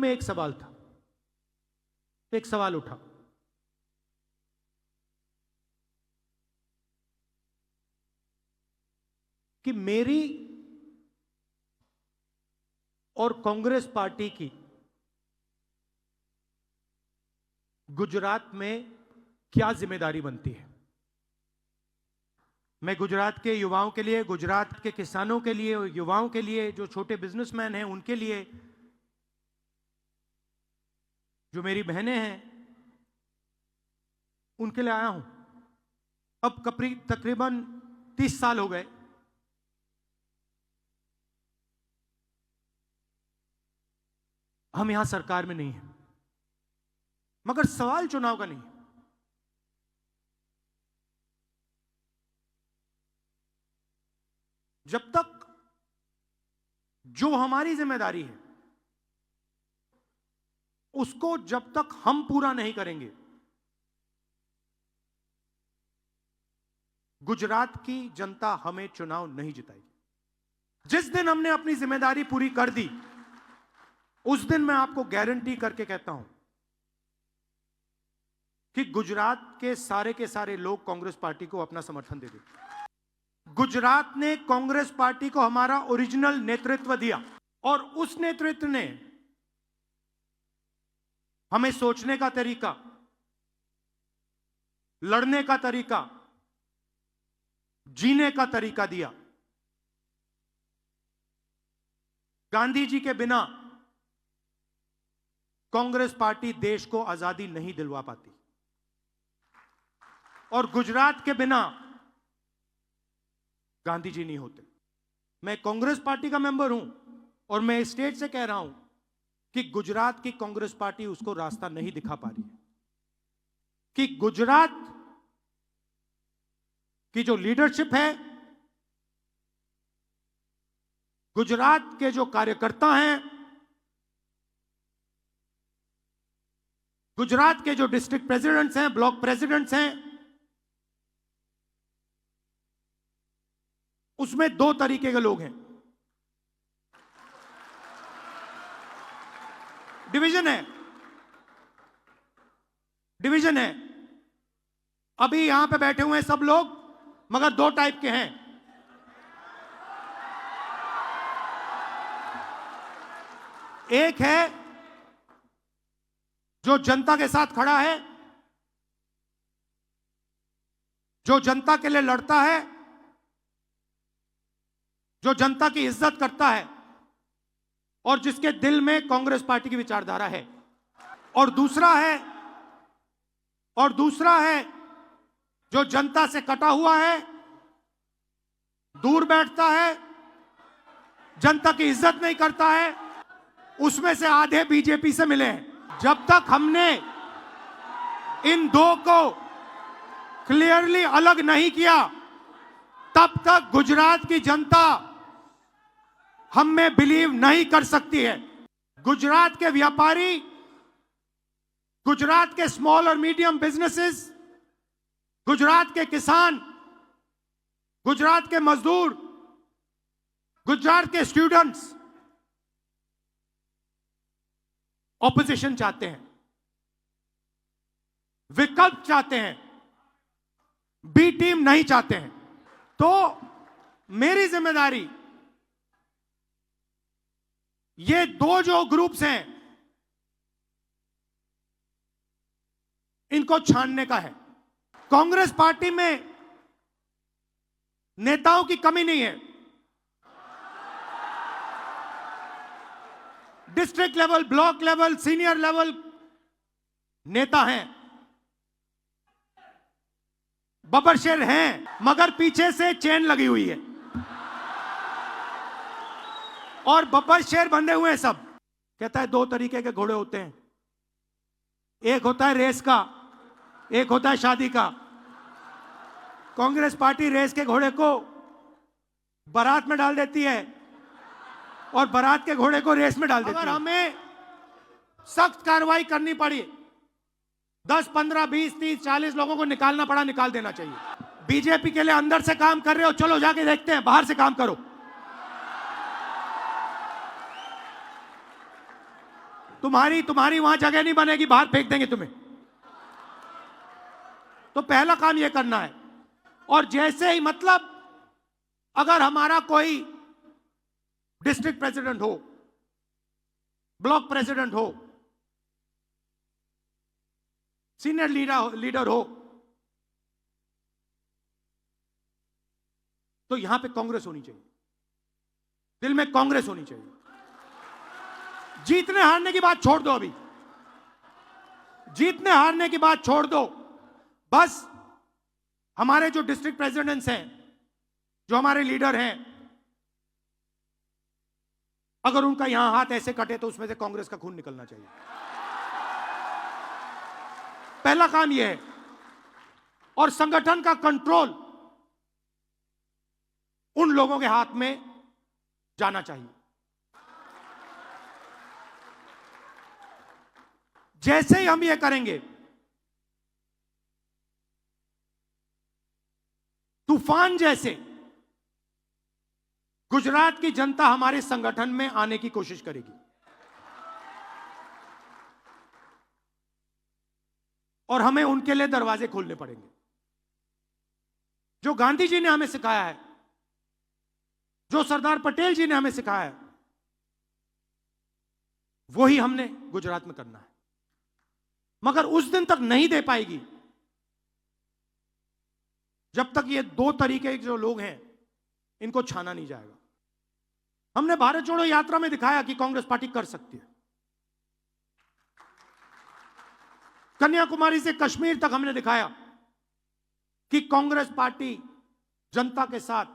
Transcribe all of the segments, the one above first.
में एक सवाल था, एक सवाल उठा कि मेरी और कांग्रेस पार्टी की गुजरात में क्या जिम्मेदारी बनती है। मैं गुजरात के युवाओं के लिए, गुजरात के किसानों के लिए, युवाओं के लिए, जो छोटे बिजनेसमैन हैं उनके लिए, जो मेरी बहनें हैं उनके लिए आया हूं। अब तकरीबन 30 साल हो गए हम यहां सरकार में नहीं हैं, मगर सवाल चुनाव का नहीं। जब तक जो हमारी जिम्मेदारी है उसको जब तक हम पूरा नहीं करेंगे, गुजरात की जनता हमें चुनाव नहीं जिताएगी। जिस दिन हमने अपनी जिम्मेदारी पूरी कर दी, उस दिन मैं आपको गारंटी करके कहता हूं कि गुजरात के सारे लोग कांग्रेस पार्टी को अपना समर्थन दे देंगे। गुजरात ने कांग्रेस पार्टी को हमारा ओरिजिनल नेतृत्व दिया और उस नेतृत्व ने हमें सोचने का तरीका, लड़ने का तरीका, जीने का तरीका दिया। गांधी जी के बिना कांग्रेस पार्टी देश को आजादी नहीं दिलवा पाती और गुजरात के बिना गांधी जी नहीं होते। मैं कांग्रेस पार्टी का मेंबर हूं और मैं स्टेट से कह रहा हूं कि गुजरात की कांग्रेस पार्टी उसको रास्ता नहीं दिखा पा रही है कि गुजरात की जो लीडरशिप है, गुजरात के जो कार्यकर्ता हैं, गुजरात के जो डिस्ट्रिक्ट प्रेसिडेंट्स हैं, ब्लॉक प्रेसिडेंट्स हैं, उसमें 2 तरीके के लोग हैं। डिवीजन है। अभी यहां पे बैठे हुए हैं सब लोग, मगर 2 टाइप के हैं। एक है जो जनता के साथ खड़ा है, जो जनता के लिए लड़ता है, जो जनता की इज्जत करता है और जिसके दिल में कांग्रेस पार्टी की विचारधारा है। और दूसरा है जो जनता से कटा हुआ है, दूर बैठता है, जनता की इज्जत नहीं करता है। उसमें से आधे बीजेपी से मिले हैं। जब तक हमने इन 2 को क्लियरली अलग नहीं किया, तब तक गुजरात की जनता हम में बिलीव नहीं कर सकती है। गुजरात के व्यापारी, गुजरात के स्मॉल और मीडियम बिजनेसेस, गुजरात के किसान, गुजरात के मजदूर, गुजरात के स्टूडेंट्स ऑपोजिशन चाहते हैं, विकल्प चाहते हैं, बी टीम नहीं चाहते हैं। तो मेरी जिम्मेदारी ये 2 जो ग्रुप्स हैं इनको छानने का है। कांग्रेस पार्टी में नेताओं की कमी नहीं है। District level, block level, senior level नेता हैं, बबरशेर हैं, मगर पीछे से चेन लगी हुई है और बबरशेर बंधे हुए हैं सब। कहता है 2 तरीके के घोड़े होते हैं, एक होता है रेस का, एक होता है शादी का। कांग्रेस पार्टी रेस के घोड़े को बारात में डाल देती है और बारात के घोड़े को रेस में डाल देती है। अगर हमें सख्त कार्रवाई करनी पड़ी, 10, 15, 20, 30, 40 लोगों को निकालना पड़ा, निकाल देना चाहिए। बीजेपी के लिए अंदर से काम कर रहे हो, चलो जाके देखते हैं, बाहर से काम करो। तुम्हारी वहां जगह नहीं बनेगी, बाहर फेंक देंगे तुम्हें। तो पहला काम यह करना है। और जैसे ही मतलब अगर हमारा कोई डिस्ट्रिक्ट प्रेसिडेंट हो, ब्लॉक प्रेसिडेंट हो, सीनियर लीडर हो, तो यहां पे कांग्रेस होनी चाहिए, दिल में कांग्रेस होनी चाहिए। जीतने हारने की बात छोड़ दो, अभी जीतने हारने की बात छोड़ दो। बस हमारे जो डिस्ट्रिक्ट प्रेसिडेंट्स हैं, जो हमारे लीडर हैं, अगर उनका यहां हाथ ऐसे कटे तो उसमें से कांग्रेस का खून निकलना चाहिए। पहला काम यह है। और संगठन का कंट्रोल उन लोगों के हाथ में जाना चाहिए। जैसे ही हम ये करेंगे, तूफान जैसे गुजरात की जनता हमारे संगठन में आने की कोशिश करेगी। और हमें उनके लिए दरवाजे खोलने पड़ेंगे। जो गांधी जी ने हमें सिखाया है, जो सरदार पटेल जी ने हमें सिखाया है, वही हमने गुजरात में करना है। मगर उस दिन तक नहीं दे पाएगी जब तक ये दो तरीके के जो लोग हैं इनको छाना नहीं जाएगा। हमने भारत जोड़ो यात्रा में दिखाया कि कांग्रेस पार्टी कर सकती है। कन्याकुमारी से कश्मीर तक हमने दिखाया कि कांग्रेस पार्टी जनता के साथ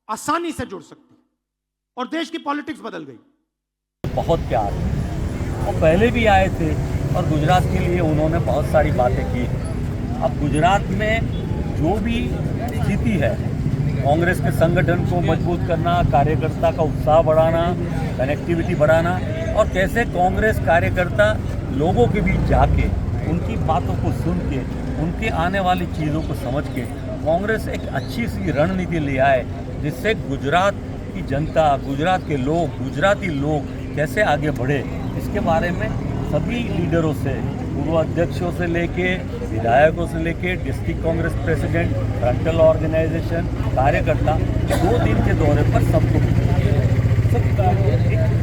आसानी से जुड़ सकती है और देश की पॉलिटिक्स बदल गई। बहुत प्यार, वो पहले भी आए थे और गुजरात के लिए उन्होंने बहुत सारी बातें की। अब गुजरात में जो भी स्थिति है, कांग्रेस के संगठन को मजबूत करना, कार्यकर्ता का उत्साह बढ़ाना, कनेक्टिविटी बढ़ाना, और कैसे कांग्रेस कार्यकर्ता लोगों के बीच जाके उनकी बातों को सुन के, उनके आने वाली चीज़ों को समझ के कांग्रेस एक अच्छी सी रणनीति ले आए, जिससे गुजरात की जनता, गुजरात के लोग, गुजराती लोग कैसे आगे बढ़े, इसके बारे में सभी लीडरों से, पूर्व अध्यक्षों से लेके विधायकों से लेके district Congress president, frontal organisation, कार्यकर्ता 2 दिन के दौरे पर सबको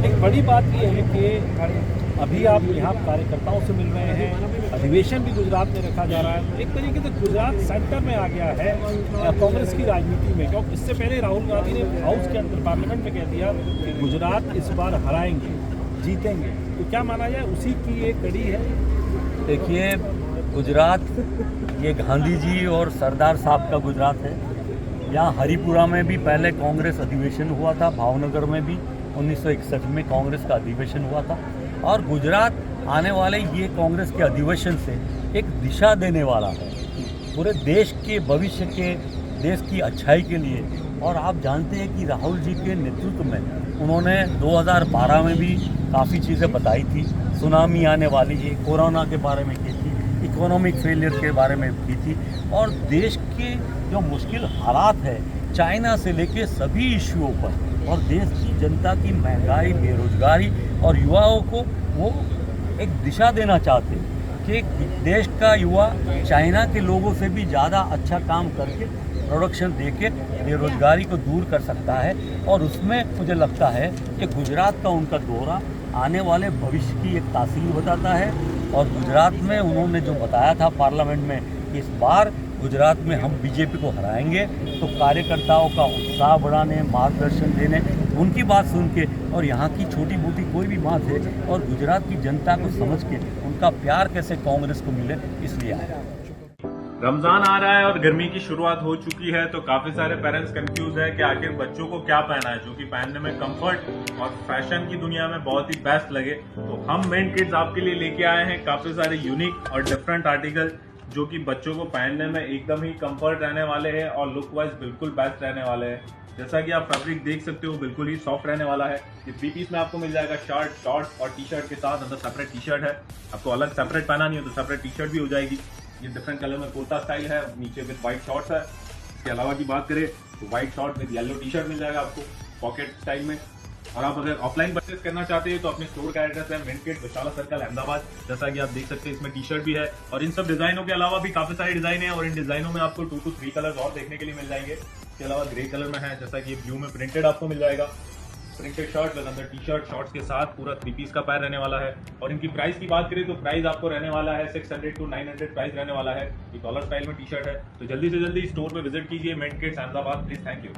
एक बड़ी बात यह है कि अभी आप यहाँ कार्यकर्ताओं से मिल रहे हैं, अधिवेशन भी गुजरात में रखा जा रहा है। एक तरीके से गुजरात सेंटर में आ गया है कांग्रेस की राजनीति में, क्योंकि इससे पहले राहुल गांधी ने हाउस के अंदर पार्लियामेंट में कह दिया कि गुजरात इस बार हराएंगे, जीतेंगे। तो क्या माना जाए, उसी की एक कड़ी है? देखिए, गुजरात ये गांधी जी और सरदार साहब का गुजरात है। यहाँ हरिपुरा में भी पहले कांग्रेस अधिवेशन हुआ था, भावनगर में भी 1961 में कांग्रेस का अधिवेशन हुआ था। और गुजरात आने वाले ये कांग्रेस के अधिवेशन से एक दिशा देने वाला है पूरे देश के भविष्य के, देश की अच्छाई के लिए। और आप जानते हैं कि राहुल जी के नेतृत्व में उन्होंने 2012 में भी काफ़ी चीज़ें बताई थी, सुनामी आने वाली है, कोरोना के बारे में की थी, इकोनॉमिक फेलियर के बारे में की थी, और देश के जो मुश्किल हालात है चाइना से लेके सभी इश्यूओं पर, और देश की जनता की महंगाई, बेरोजगारी और युवाओं को वो एक दिशा देना चाहते हैं कि देश का युवा चाइना के लोगों से भी ज़्यादा अच्छा काम करके, प्रोडक्शन देके बेरोजगारी को दूर कर सकता है। और उसमें मुझे लगता है कि गुजरात का उनका दौरा आने वाले भविष्य की एक तासीर बताता है। और गुजरात में उन्होंने जो बताया था पार्लियामेंट में कि इस बार गुजरात में हम बीजेपी को हराएंगे, तो कार्यकर्ताओं का उत्साह बढ़ाने, मार्गदर्शन देने, उनकी बात सुन के, और यहाँ की छोटी मोटी कोई भी बात है, और गुजरात की जनता को समझ के उनका प्यार कैसे कांग्रेस को मिले, इसलिए आया। रमजान आ रहा है और गर्मी की शुरुआत हो चुकी है, तो काफी सारे पेरेंट्स कंफ्यूज है कि आखिर बच्चों को क्या पहना है जो कि पहनने में कंफर्ट और फैशन की दुनिया में बहुत ही बेस्ट लगे। तो हम मेन किड्स आपके लिए लेके आए हैं काफी सारे यूनिक और डिफरेंट आर्टिकल जो कि बच्चों को पहनने में एकदम ही कंफर्ट रहने वाले हैं और लुक वाइज बिल्कुल बेस्ट रहने वाले हैं। जैसा कि आप फैब्रिक देख सकते हो, बिल्कुल ही सॉफ्ट रहने वाला है। ये 3 पीस में आपको मिल जाएगा, शर्ट, शॉर्ट्स और टी शर्ट के साथ। अंदर सेपरेट टी शर्ट है, आपको अलग सेपरेट पहना नहीं हो तो सेपरेट टी शर्ट भी हो जाएगी। ये डिफरेंट कलर में कुर्ता स्टाइल है, नीचे विद व्हाइट शॉर्ट्स है। इसके अलावा की बात करें तो white short with yellow T shirt मिल जाएगा आपको पॉकेट स्टाइल में। और आप अगर ऑफलाइन परचेस करना चाहते हैं तो अपने स्टोर का एड्रेस है मिंट किट विशाला सर्कल अहमदाबाद। जैसा कि आप देख सकते हैं इसमें टी शर्ट भी है और इन सब डिजाइनों के अलावा भी काफी सारे डिजाइन है और इन डिजाइनों में आपको 2 to 3 कलर्स और देखने के लिए मिल जाएंगे। इसके अलावा ग्रे कलर में है, जैसा कि ब्लू में प्रिंटेड आपको मिल जाएगा, प्रिंटेड शर्ट विद अंदर टी शर्ट शॉर्ट्स के साथ पूरा 3 पीस का पैर रहने वाला है। और इनकी प्राइस की बात करें तो प्राइस आपको रहने वाला है 600 to 900 प्राइस रहने वाला है। ये डॉलर स्टाइल में टी शर्ट है, तो जल्दी से जल्दी स्टोर पे विजिट कीजिए mint kits Ahmedabad please. Thank you.